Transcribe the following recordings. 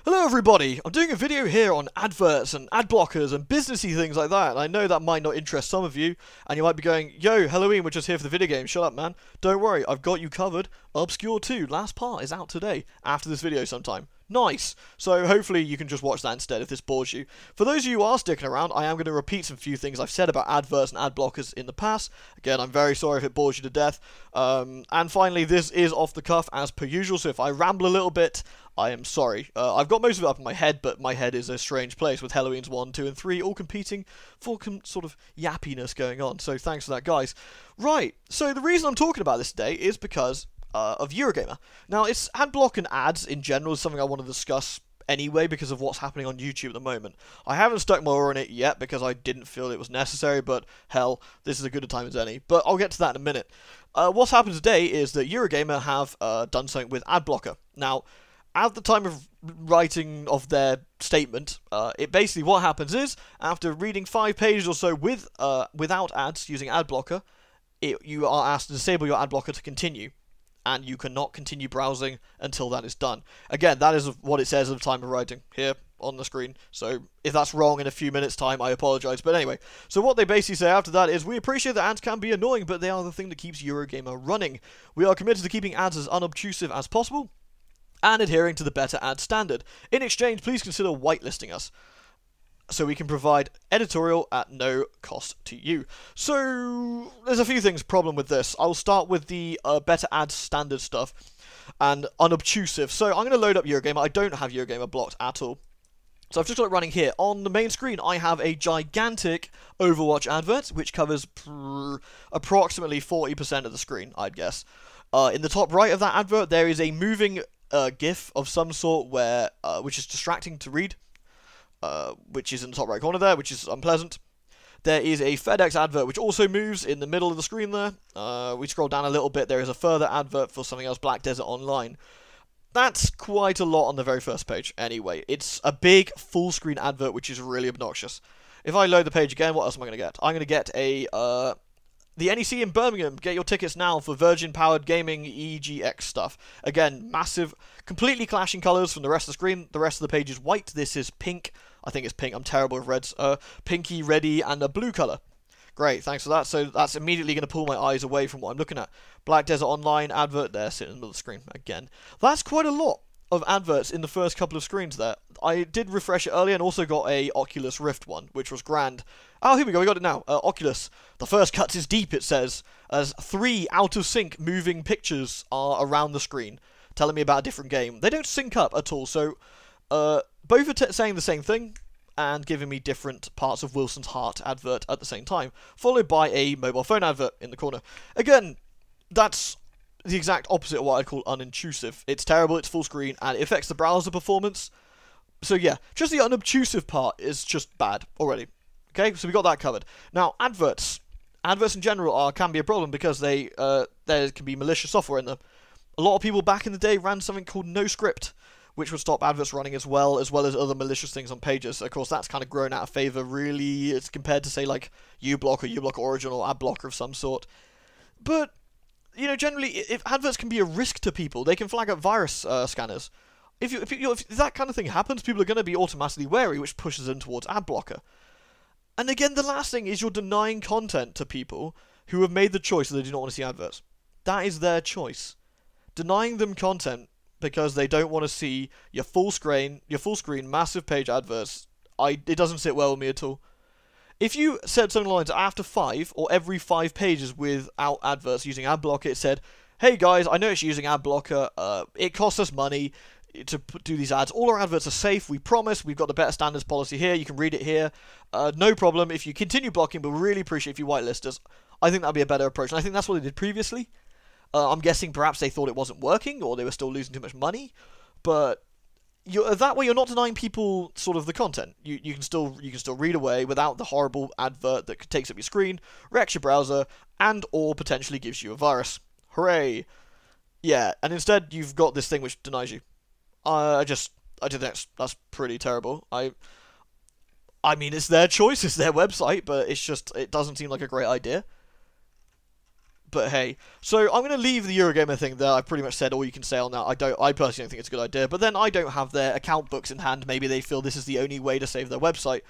Hello everybody, I'm doing a video here on adverts and ad blockers and businessy things like that, and I know that might not interest some of you, and you might be going, yo, Halloween, we're just here for the video game, shut up man. Don't worry, I've got you covered. Obscure 2, last part is out today, after this video sometime. Nice! So hopefully you can just watch that instead if this bores you. For those of you who are sticking around, I am going to repeat some few things I've said about adverts and ad blockers in the past. Again, I'm very sorry if it bores you to death. And finally, this is off the cuff as per usual, so if I ramble a little bit, I am sorry. I've got most of it up in my head, but my head is a strange place with Halloweens 1, 2, and 3 all competing for sort of yappiness going on. So thanks for that, guys. Right, so the reason I'm talking about this today is because of Eurogamer. Now, it's ad block and ads in general is something I want to discuss anyway because of what's happening on YouTube at the moment. I haven't stuck my oar in it yet because I didn't feel it was necessary, but hell, this is as good a time as any. But I'll get to that in a minute. What's happened today is that Eurogamer have done something with ad blocker. Now, at the time of writing of their statement, it basically what happens is, after reading 5 pages or so with without ads using ad blocker, you are asked to disable your ad blocker to continue, and you cannot continue browsing until that is done. Again, that is what it says at the time of writing here on the screen, so if that's wrong in a few minutes time, I apologise. But anyway, so what they basically say after that is, we appreciate that ads can be annoying, but they are the thing that keeps Eurogamer running. We are committed to keeping ads as unobtrusive as possible, and adhering to the better ad standard. In exchange, please consider whitelisting us, so we can provide editorial at no cost to you. So, there's a few things problem with this. I'll start with the better ad standard stuff, and unobtrusive. So, I'm going to load up Eurogamer. I don't have Eurogamer blocked at all. So I've just got it running here. On the main screen, I have a gigantic Overwatch advert, which covers approximately 40% of the screen, I'd guess. In the top right of that advert, there is a moving GIF of some sort where which is distracting to read, which is in the top right corner there, which is unpleasant. There is a FedEx advert which also moves in the middle of the screen there. We scroll down a little bit, there is a further advert for something else, Black Desert Online. That's quite a lot on the very first page anyway. It's a big full screen advert which is really obnoxious. If I load the page again, what else am I going to get? I'm going to get a the NEC in Birmingham, get your tickets now for Virgin-powered gaming EGX stuff. Again, massive, completely clashing colours from the rest of the screen. The rest of the page is white. This is pink. I think it's pink. I'm terrible with reds. Pinky, reddy, and a blue colour. Great, thanks for that. So that's immediately going to pull my eyes away from what I'm looking at. Black Desert Online advert there, sitting in the middle of the screen. Again, that's quite a lot of adverts in the first couple of screens there. I did refresh it earlier and also got a Oculus Rift one, which was grand. Oh, here we go, we got it now. Oculus. The first cut is deep, it says, as 3 out-of-sync moving pictures are around the screen, telling me about a different game. They don't sync up at all, so both are saying the same thing and giving me different parts of Wilson's Heart advert at the same time, followed by a mobile phone advert in the corner. Again, that's the exact opposite of what I'd call unintrusive. It's terrible, it's full screen, and it affects the browser performance. So yeah, just the unobtrusive part is just bad already. Okay, so we got that covered. Now, adverts. Adverts in general can be a problem because there can be malicious software in them. A lot of people back in the day ran something called NoScript, which would stop adverts running as well as other malicious things on pages. Of course, that's kind of grown out of favour, really. It's compared to, say, like uBlock or uBlock Origin or AdBlocker of some sort. But you know, generally, if adverts can be a risk to people, they can flag up virus scanners. If that kind of thing happens, people are going to be automatically wary, which pushes them towards ad blocker. And again, the last thing is you're denying content to people who have made the choice that they do not want to see adverts. That is their choice. Denying them content because they don't want to see your full screen, massive page adverts, it doesn't sit well with me at all. If you said something along the lines after 5 or every 5 pages without adverts using ad blocker, it said, hey guys, I know it's using ad blocker, it costs us money to do these ads. All our adverts are safe, we promise, we've got the better standards policy here, you can read it here, no problem. If you continue blocking, but we really appreciate if you whitelist us. I think that'd be a better approach, and I think that's what they did previously. I'm guessing perhaps they thought it wasn't working, or they were still losing too much money, but that way you're not denying people sort of the content. You can still read away without the horrible advert that takes up your screen, wrecks your browser, and or potentially gives you a virus. Hooray! Yeah, and instead you've got this thing which denies you. I think that's pretty terrible. I mean, it's their choice, it's their website, but it doesn't seem like a great idea. But hey, so I'm going to leave the Eurogamer thing there. I've pretty much said all you can say on that. I personally don't think it's a good idea. But then I don't have their account books in hand. Maybe they feel this is the only way to save their website.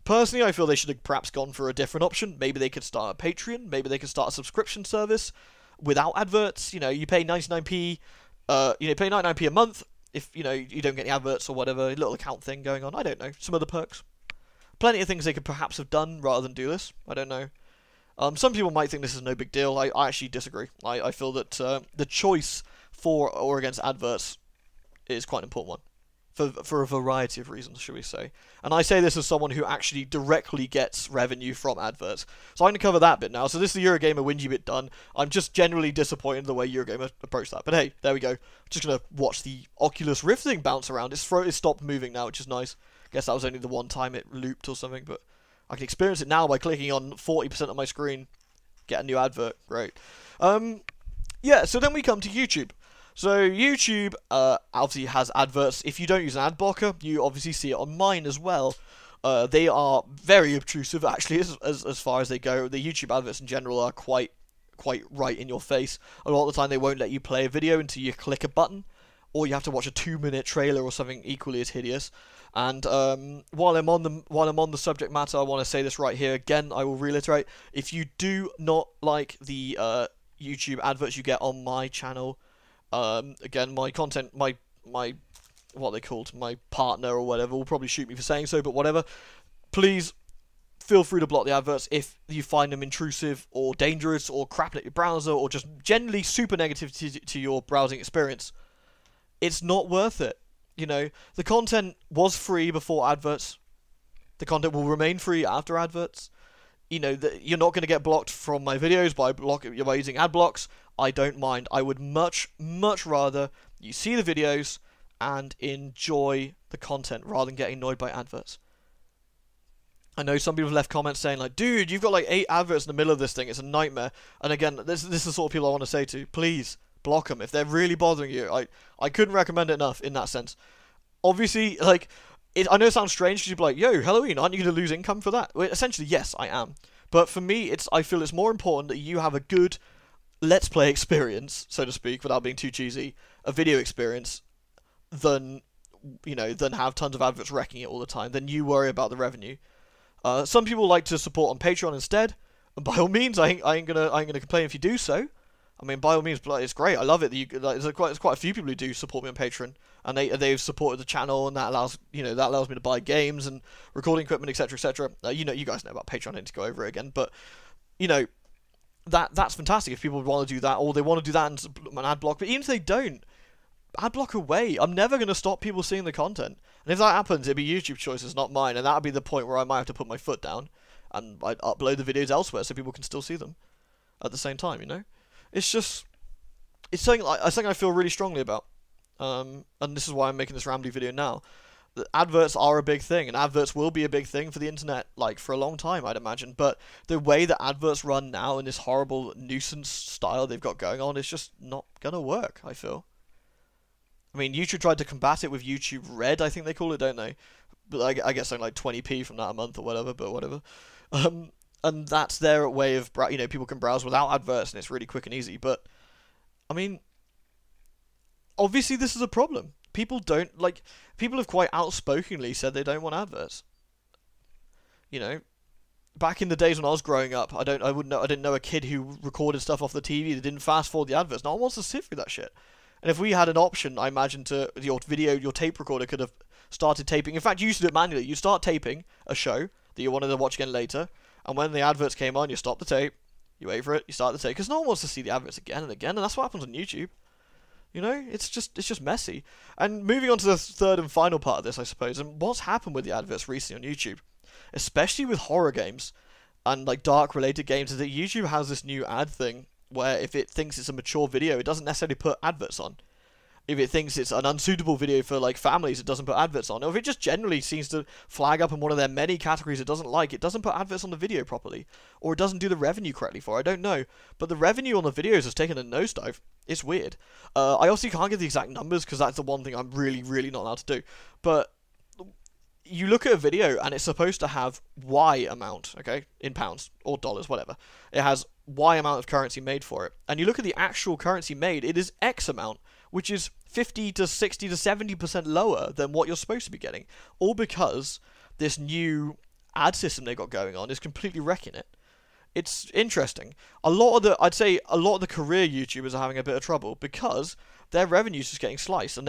Personally, I feel they should have perhaps gone for a different option. Maybe they could start a Patreon. Maybe they could start a subscription service without adverts. You know, you pay 99p. Pay 99p a month if you don't get any adverts or whatever. A little account thing going on. I don't know. Some other perks. Plenty of things they could perhaps have done rather than do this. I don't know. Some people might think this is no big deal. I actually disagree. I feel that the choice for or against adverts is quite an important one. For a variety of reasons, should we say. And I say this as someone who actually directly gets revenue from adverts. So I'm going to cover that bit now. So this is the Eurogamer whingy bit done. I'm just generally disappointed in the way Eurogamer approached that. But hey, there we go. Just going to watch the Oculus Rift thing bounce around. Its throat is stopped moving now, which is nice. Guess that was only the one time it looped or something, but I can experience it now by clicking on 40% of my screen. Get a new advert. Great. Yeah, so then we come to YouTube. So YouTube obviously has adverts. If you don't use an ad blocker, you obviously see it on mine as well. They are very obtrusive, actually, as far as they go. The YouTube adverts in general are quite right in your face. A lot of the time they won't let you play a video until you click a button, or you have to watch a 2-minute trailer or something equally as hideous. And while I'm on the subject matter, I want to say this right here again. I will reiterate: if you do not like the YouTube adverts you get on my channel, again, my content, my what are they called, my partner or whatever will probably shoot me for saying so, but whatever. Please feel free to block the adverts if you find them intrusive or dangerous or crapping at your browser or just generally super negative to your browsing experience. It's not worth it. You know, the content was free before adverts. The content will remain free after adverts. You know, you're not going to get blocked from my videos by using ad blocks. I don't mind. I would much rather you see the videos and enjoy the content rather than getting annoyed by adverts. I know some people have left comments saying like, dude, you've got like 8 adverts in the middle of this thing. It's a nightmare. And again, this is the sort of people I want to say to, please block them if they're really bothering you. I couldn't recommend it enough in that sense. Obviously, like, I know it sounds strange because you'd be like, yo, Halloween, aren't you going to lose income for that? Well, essentially, yes, I am. But for me, I feel it's more important that you have a good Let's Play experience, so to speak, without being too cheesy, a video experience, than have tons of adverts wrecking it all the time. Then you worry about the revenue. Some people like to support on Patreon instead, and by all means, I ain't gonna complain if you do so. I mean, by all means, it's great. I love it that there's quite a few people who do support me on Patreon, and they've supported the channel, and that allows me to buy games and recording equipment, etc., etc. You guys know about Patreon. I don't need to go over it again, but that's fantastic if people want to do that, or they want to do that and an ad block. But even if they don't, ad block away. I'm never going to stop people seeing the content, and if that happens, it'd be YouTube choices, not mine, and that'll be the point where I might have to put my foot down and I'd upload the videos elsewhere so people can still see them at the same time. It's something I feel really strongly about, and this is why I'm making this rambly video now. The adverts are a big thing, and adverts will be a big thing for the internet, like, for a long time, I'd imagine. But the way that adverts run now in this horrible nuisance style they've got going on is just not gonna work, I feel. I mean, YouTube tried to combat it with YouTube Red, I think they call it, don't they? But I get something like 20p from that a month or whatever, but whatever. And that's their way of, people can browse without adverts, and it's really quick and easy. But, I mean, obviously this is a problem. People have quite outspokenly said they don't want adverts. Back in the days when I was growing up, I didn't know a kid who recorded stuff off the TV that didn't fast forward the adverts. No one wants to sit through that shit. And if we had an option, I imagine your tape recorder could have started taping. In fact, you used to do it manually. You start taping a show that you wanted to watch again later, and when the adverts came on, you stop the tape, you wait for it, you start the tape, because no one wants to see the adverts again and again, and that's what happens on YouTube. It's just messy. And moving on to the third and final part of this, I suppose, and what's happened with the adverts recently on YouTube, especially with horror games and like dark related games, is that YouTube has this new ad thing where if it thinks it's a mature video, it doesn't necessarily put adverts on. If it thinks it's an unsuitable video for like families, it doesn't put adverts on. Or if it just generally seems to flag up in one of their many categories it doesn't like, it doesn't put adverts on the video properly. Or it doesn't do the revenue correctly for it. I don't know. But the revenue on the videos has taken a nosedive. It's weird. I obviously can't give the exact numbers because that's the one thing I'm really, really not allowed to do. But you look at a video and it's supposed to have Y amount, okay, in pounds or dollars, whatever. It has Y amount of currency made for it. And you look at the actual currency made, it is X amount, which is 50 to 60 to 70% lower than what you're supposed to be getting. All because this new ad system they got going on is completely wrecking it. It's interesting. I'd say a lot of the career YouTubers are having a bit of trouble because their revenue's just getting sliced, and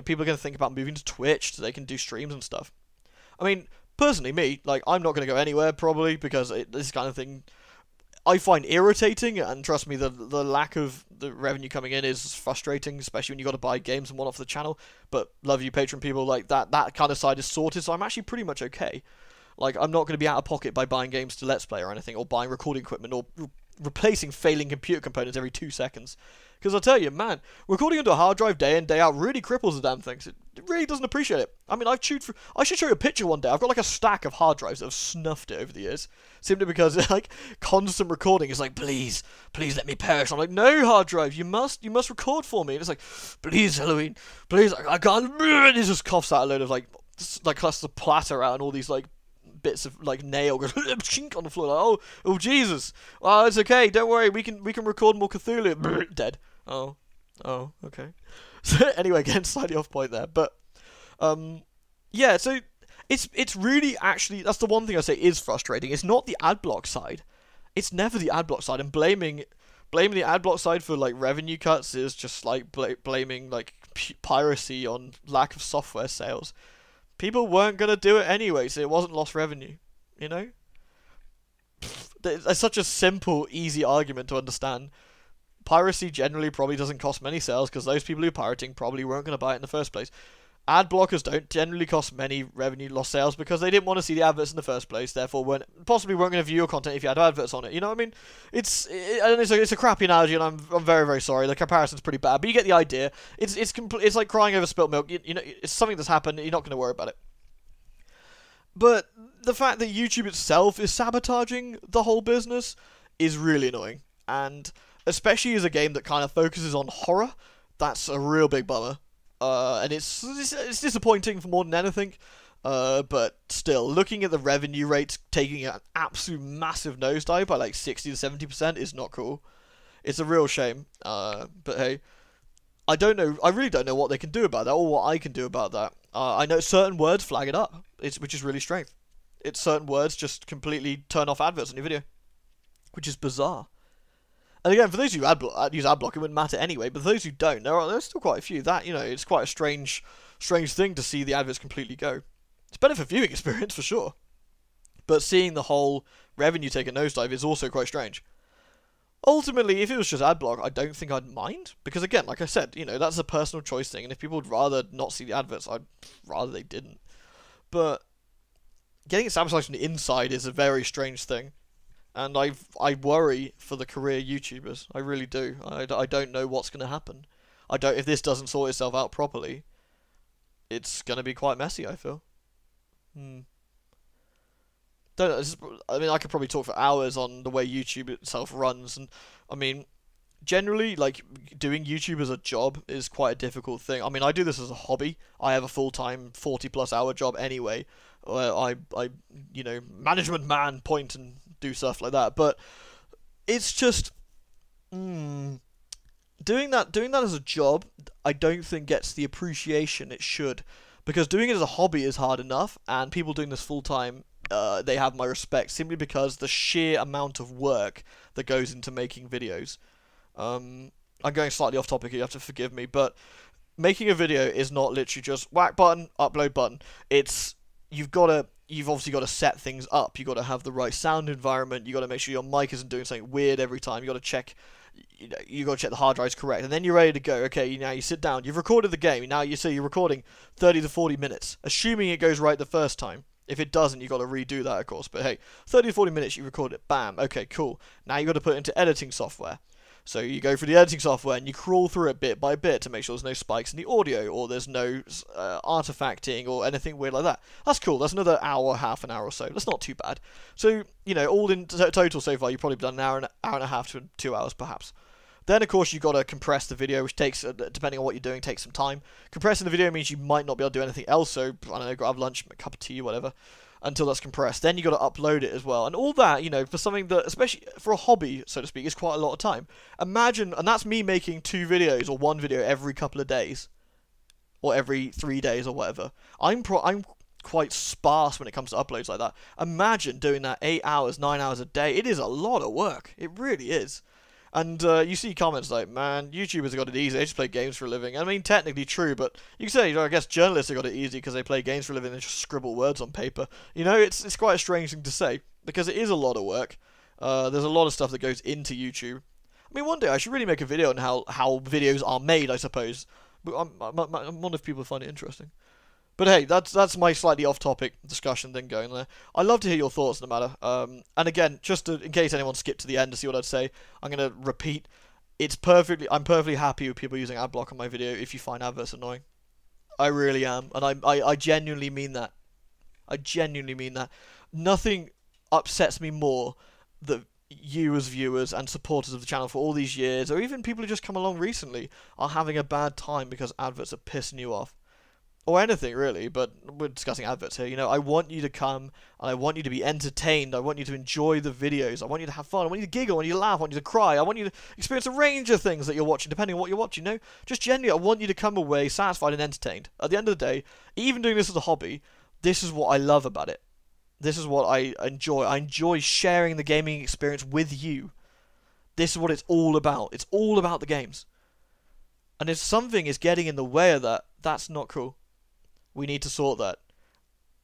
people are going to think about moving to Twitch so they can do streams and stuff. I mean, personally, I'm not going to go anywhere probably because this kind of thing I find irritating, and trust me, the lack of the revenue coming in is frustrating, especially when you got to buy games and one off the channel. But love you, Patreon people, like that kind of side is sorted, so I'm actually pretty much okay. Like, I'm not going to be out of pocket by buying games to Let's Play or anything, or buying recording equipment, or replacing failing computer components every 2 seconds. Because I'll tell you, man, recording onto a hard drive day in, day out really cripples the damn things. It really doesn't appreciate it. I mean, I should show you a picture one day. I've got like a stack of hard drives that have snuffed it over the years. Simply because, like, constant recording is like, please let me perish. I'm like, no, hard drive, you must record for me. And it's like, please, Halloween, please, I can't. And it just coughs out a load of, like clusters of platter out and all these, like, bits of like nail goes chink on the floor. Like, oh Jesus! Oh, it's okay. Don't worry. We can record more Cthulhu. Dead. Oh, okay. So anyway, getting slightly off point there, but yeah. So it's really actually that's the one thing I say is frustrating. It's not the adblock side. It's never the adblock side, and blaming the adblock side for like revenue cuts is just like blaming like piracy on lack of software sales. People weren't going to do it anyway, so it wasn't lost revenue, you know? It's such a simple, easy argument to understand. Piracy generally probably doesn't cost many sales, because those people who are pirating probably weren't going to buy it in the first place. Ad blockers don't generally cost many revenue lost sales, because they didn't want to see the adverts in the first place, therefore possibly weren't going to view your content if you had adverts on it, you know what I mean? It's a crappy analogy, and I'm very, very sorry, the comparison's pretty bad, but you get the idea. It's like crying over spilt milk, you know, it's something that's happened, you're not going to worry about it. But the fact that YouTube itself is sabotaging the whole business is really annoying, and especially as a game that kind of focuses on horror, that's a real big bummer. And it's disappointing for more than anything, but still, looking at the revenue rates taking an absolute massive nosedive by like 60 to 70% is not cool. It's a real shame, but hey, I really don't know what they can do about that, or what I can do about that. I know certain words flag it up, which is really strange. It's certain words just completely turn off adverts on your video, which is bizarre. And again, for those who use adblock, it wouldn't matter anyway. But for those who don't, there's still quite a few. That, you know, it's quite a strange thing to see the adverts completely go. It's better for viewing experience for sure, but seeing the whole revenue take a nosedive is also quite strange. Ultimately, if it was just adblock, I don't think I'd mind, because again, like I said, you know, that's a personal choice thing. And if people would rather not see the adverts, I'd rather they didn't. But getting it sabotaged from the inside is a very strange thing. And I worry for the career YouTubers. I really do. I don't know what's going to happen. If this doesn't sort itself out properly, it's going to be quite messy, I feel. I mean, I could probably talk for hours on the way YouTube itself runs. And, I mean, generally, like, doing YouTube as a job is quite a difficult thing. I mean, I do this as a hobby. I have a full-time 40-plus hour job anyway. Where I you know, management man, point and do stuff like that, but it's just doing that as a job, I don't think gets the appreciation it should, because doing it as a hobby is hard enough, and people doing this full time, they have my respect simply because the sheer amount of work that goes into making videos. I'm going slightly off topic here, you have to forgive me, but making a video is not literally just whack button, upload button. You've obviously got to set things up. You've got to have the right sound environment. You've got to make sure your mic isn't doing something weird every time. You've got to check, the hard drive's correct. And then you're ready to go. Okay, now you sit down. You've recorded the game. Now you're recording 30 to 40 minutes. Assuming it goes right the first time. If it doesn't, you've got to redo that, of course. But hey, 30 to 40 minutes, you record it. Bam. Okay, cool. Now you've got to put it into editing software. So you go through the editing software and you crawl through it bit by bit to make sure there's no spikes in the audio, or there's no artifacting or anything weird like that. That's cool. That's another hour, half an hour or so. That's not too bad. So, you know, all in total so far, you've probably done an hour and a half to 2 hours perhaps. Then, of course, you've got to compress the video, which takes, depending on what you're doing, takes some time. Compressing the video means you might not be able to do anything else, so, I don't know, go have lunch, a cup of tea, whatever. until that's compressed. Then you got to upload it as well, and all that, you know, for something that, especially for a hobby, so to speak, is quite a lot of time. Imagine, and that's me making 2 videos or 1 video every couple of days, or every 3 days or whatever. I'm quite sparse when it comes to uploads like that. Imagine doing that 8 hours, 9 hours a day. It is a lot of work. It really is. And you see comments like, man, YouTubers have got it easy, they just play games for a living. I mean, technically true, but you can say, you know, I guess journalists have got it easy because they play games for a living and just scribble words on paper. You know, it's quite a strange thing to say, because it is a lot of work. There's a lot of stuff that goes into YouTube. I mean, one day I should really make a video on how videos are made, I suppose. But I wonder if people find it interesting. But hey, that's my slightly off-topic discussion thing going there. I'd love to hear your thoughts, no matter. And again, in case anyone skipped to the end to see what I'd say, I'm going to repeat. I'm perfectly happy with people using adblock on my video if you find adverts annoying. I really am. And I genuinely mean that. I genuinely mean that. Nothing upsets me more that you as viewers and supporters of the channel for all these years, or even people who just come along recently, are having a bad time because adverts are pissing you off. Or anything, really, but we're discussing adverts here. You know, I want you to come, and I want you to be entertained. I want you to enjoy the videos. I want you to have fun. I want you to giggle. I want you to laugh. I want you to cry. I want you to experience a range of things that you're watching, depending on what you're watching, you know? Just generally, I want you to come away satisfied and entertained. At the end of the day, even doing this as a hobby, this is what I love about it. This is what I enjoy. I enjoy sharing the gaming experience with you. This is what it's all about. It's all about the games. And if something is getting in the way of that, that's not cool. We need to sort that.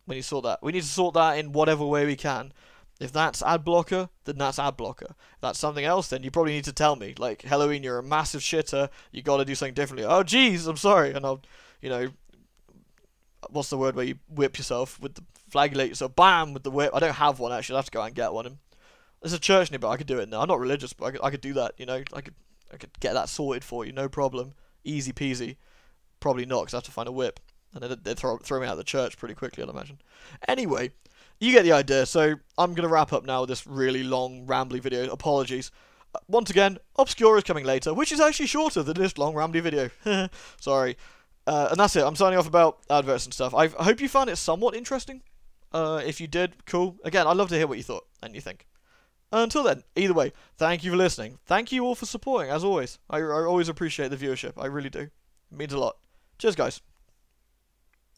We need to sort that. We need to sort that in whatever way we can. If that's ad blocker, then that's ad blocker. If that's something else, then you probably need to tell me. Like, Halloween, you're a massive shitter. You got to do something differently. Oh, geez, I'm sorry. And I'll, you know, what's the word where you whip yourself with the flagellate yourself? Bam, with the whip. I don't have one, actually. I'll have to go out and get one. And there's a church nearby. I could do it now. I'm not religious, but I could do that, you know. I could get that sorted for you. No problem. Easy peasy. Probably not, because I have to find a whip. And they'd throw me out of the church pretty quickly, I'd imagine. Anyway, you get the idea. So I'm going to wrap up now with this really long, rambly video. Apologies. Once again, Obscure is coming later, which is actually shorter than this long, rambly video. Sorry. And that's it. I'm signing off about adverts and stuff. I hope you found it somewhat interesting. If you did, cool. Again, I'd love to hear what you thought and you think. Until then, either way, thank you for listening. Thank you all for supporting, as always. I always appreciate the viewership. I really do. It means a lot. Cheers, guys.